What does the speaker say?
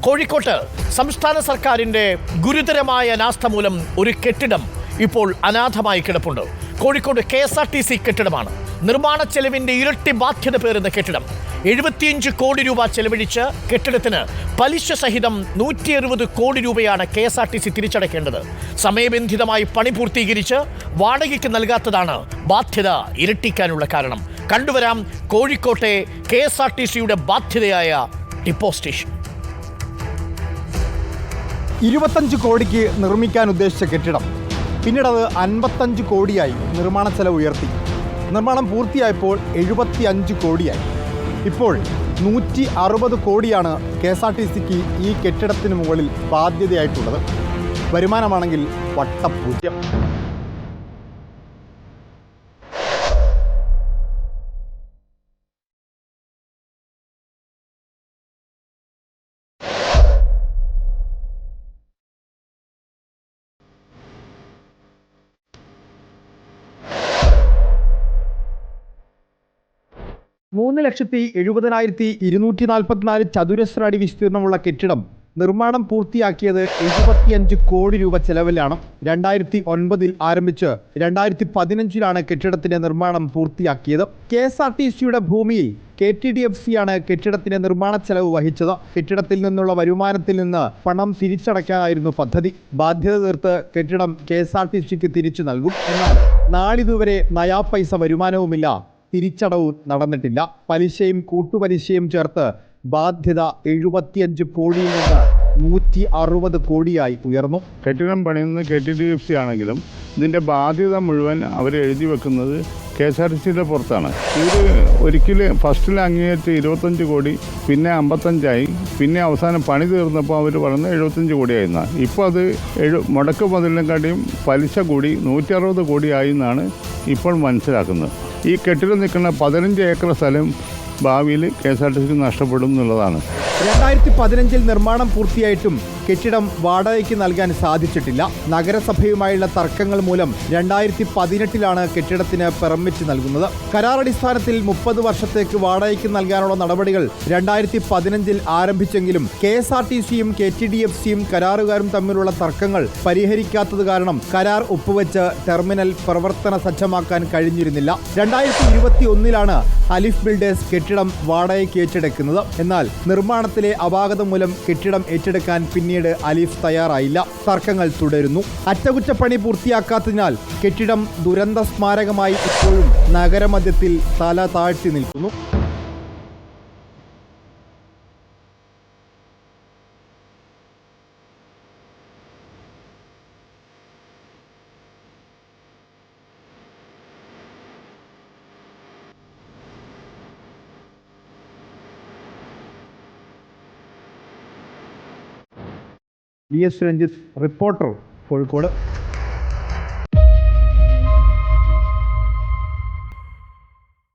കോഴിക്കോട്ട് സംസ്ഥാന സർക്കാരിൻ്റെ ഗുരുതരമായ അനാസ്ഥ മൂലം ഒരു കെട്ടിടം ഇപ്പോൾ അനാഥമായി കിടപ്പുണ്ട്. കോഴിക്കോട് KSRTC കെട്ടിടമാണ്. നിർമ്മാണ ചെലവിൻ്റെ ഇരട്ടി ബാധ്യത പേറുന്ന കെട്ടിടം. 75 കോടി രൂപ ചെലവഴിച്ച് കെട്ടിടത്തിന് പലിശ സഹിതം 160 കോടി രൂപയാണ് KSRTC തിരിച്ചടയ്ക്കേണ്ടത്. സമയബന്ധിതമായി പണി പൂർത്തീകരിച്ച് വാടകയ്ക്ക് നൽകാത്തതാണ് ബാധ്യത ഇരട്ടിക്കാനുള്ള കാരണം. കണ്ടുവരാം കോഴിക്കോട്ടെ KSRTCയുടെ ബാധ്യതയായ ഡിപ്പോ സ്റ്റേഷൻ. 25 കോടിക്ക് നിർമ്മിക്കാൻ ഉദ്ദേശിച്ച കെട്ടിടം പിന്നീട് അത് 55 കോടിയായി നിർമ്മാണ ചെലവ് ഉയർത്തി. നിർമ്മാണം പൂർത്തിയായപ്പോൾ 75 കോടിയായി. ഇപ്പോൾ 160 കോടിയാണ് KSRTCക്ക് ഈ കെട്ടിടത്തിന് മുകളിൽ ബാധ്യതയായിട്ടുള്ളത്. വരുമാനമാണെങ്കിൽ വട്ടപ്പൂജ്യം. $3,70,244 ചതുരശ്ര അടി വിസ്തീർണമുള്ള കെട്ടിടം നിർമ്മാണം പൂർത്തിയാക്കിയത് 75 കോടി രൂപ ചെലവിലാണ്. 2009 ആരംഭിച്ച് 2015 കെട്ടിടത്തിന്റെ നിർമ്മാണം പൂർത്തിയാക്കിയത്. KSRTCയുടെ ഭൂമിയിൽ KTDFC കെട്ടിടത്തിന്റെ നിർമ്മാണ ചെലവ് വഹിച്ചത്. കെട്ടിടത്തിൽ നിന്നുള്ള വരുമാനത്തിൽ നിന്ന് പണം തിരിച്ചടയ്ക്കാനായിരുന്നു പദ്ധതി. ബാധ്യത തീർത്ത് കെട്ടിടം KSRTCക്ക് തിരിച്ചു നൽകും. എന്നാൽ നാളിതുവരെ നയാ പൈസ വരുമാനവുമില്ല, തിരിച്ചടവും നടന്നിട്ടില്ല. പലിശയും കൂട്ടുപലിശയും ചേർത്ത് ബാധ്യത 75 കോടിയിൽ നിന്ന് 160 കോടിയായി ഉയർന്നു. കെട്ടിടം പണിയുന്നത് KTDFC ആണെങ്കിലും ഇതിൻ്റെ ബാധ്യത മുഴുവൻ അവർ എഴുതി വെക്കുന്നത് KSRTCയുടെ പുറത്താണ്. ഇവർ ഒരിക്കലും ഫസ്റ്റിൽ അംഗീകരിച്ച് 25 കോടി, പിന്നെ 55ആയി, പിന്നെ അവസാനം പണി തീർന്നപ്പോൾ അവർ പറയുന്നത് 75 കോടിയായിരുന്ന. ഇപ്പോൾ അത് മുടക്ക് മുതലിനെക്കാട്ടിയും പലിശ കൂടി 160 കോടിയായി എന്നാണ് ഇപ്പോൾ മനസ്സിലാക്കുന്നത്. ഈ കെട്ടിടം നിൽക്കുന്ന 15 ഏക്കർ സ്ഥലം ഭാവിയിൽ KSRTCക്ക് നഷ്ടപ്പെടും എന്നുള്ളതാണ്. 2015 നിർമ്മാണം പൂർത്തിയായിട്ടും കെട്ടിടം വാടകയ്ക്ക് നൽകാൻ സാധിച്ചിട്ടില്ല. നഗരസഭയുമായുള്ള തർക്കങ്ങൾ മൂലം 2018 കെട്ടിടത്തിന് പെർമിറ്റ് നൽകുന്നത്. കരാറടിസ്ഥാനത്തിൽ 30 വർഷത്തേക്ക് വാടകയ്ക്ക് നൽകാനുള്ള നടപടികൾ 2015 ആരംഭിച്ചെങ്കിലും KSRTCയും KTDFCയും കരാറുകാരും തമ്മിലുള്ള തർക്കങ്ങൾ പരിഹരിക്കാത്തത് കാരണം കരാർ ഒപ്പുവെച്ച് ടെർമിനൽ പ്രവർത്തന സജ്ജമാക്കാൻ കഴിഞ്ഞിരുന്നില്ല. 2021 അലിഫ് ബിൽഡേഴ്സ് കെട്ടിടം വാടകയ്ക്ക് ഏറ്റെടുക്കുന്നത്. എന്നാൽ നിർമ്മാണത്തിലെ അപാകത മൂലം കെട്ടിടം ഏറ്റെടുക്കാൻ പിന്നീട് അലിഫ് തയ്യാറായില്ല. തർക്കങ്ങൾ തുടരുന്നു. അറ്റകുറ്റപ്പണി പൂർത്തിയാക്കാത്തതിനാൽ കെട്ടിടം ദുരന്ത സ്മാരകമായി ഇപ്പോഴും നഗരമധ്യത്തിൽ തല താഴ്ത്തി നിൽക്കുന്നു. VS Ranjith, reporter, Kozhikode.